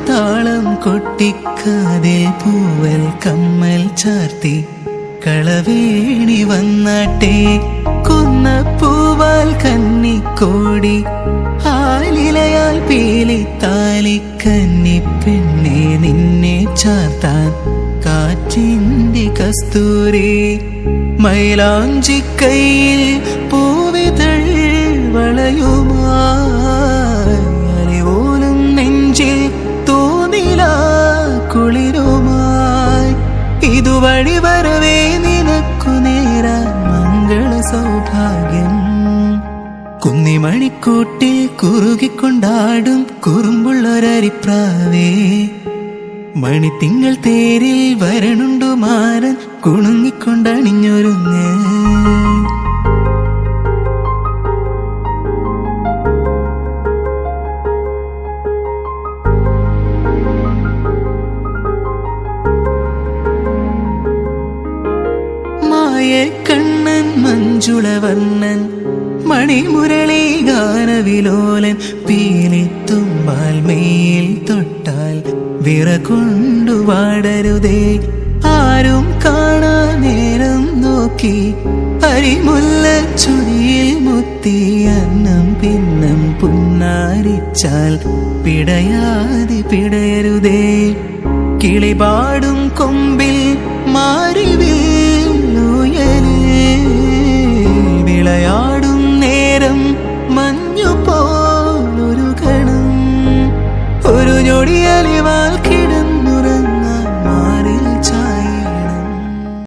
താളം കൊട്ടിക്കാതിൽ പൂവൽ കമ്മൽ ചാർത്തി കളവേണി വന്നാട്ടെ കുന്നപ്പൂവാൽ കന്നിക്കോടി ആലിലയാൽ പീലി താലി കന്നി പെണ്ണെ നിന്നെ ചാർത്താൻ കാറ്റിന്റെ കസ്തൂരി മൈലാഞ്ചി കയ്യിൽ പൂവിതൾ വളയുമായി പോലും നെഞ്ചിൽ തോന്നില കുളിരുമായി ഇതുവഴി വരവേ നിനക്കു നേരാൻ മംഗള സൗഭാഗ്യം കുന്നിമണിക്കൂട്ടിൽ കുറുകിക്കൊണ്ടാടും കുറുമ്പുള്ളൊരരിപ്രാവേ മണിത്തിങ്കൾ തേരിൽ വരണുണ്ടു മാരൻ കുണുങ്ങിക്കൊണ്ടണിഞ്ഞൊരുങ്ങ് കണ്ണൻ മഞ്ജുളവർണ്ണൻ മണിമുരളി ഗാനവിലോലൻ പീലിത്തുമ്പാൽ മേൽ തൊട്ടാൽ വിറകൊണ്ടു വാടരുതേ ആരും കാണാൻ നേരം നോക്കി അരിമുല്ല ചുരിയിൽ മുത്തി അന്നം പിന്നം പുന്നാരിച്ചാൽ പിടയാതെ പിടയരുതേ കിളിപാടും കൊമ്പിൽ മാറി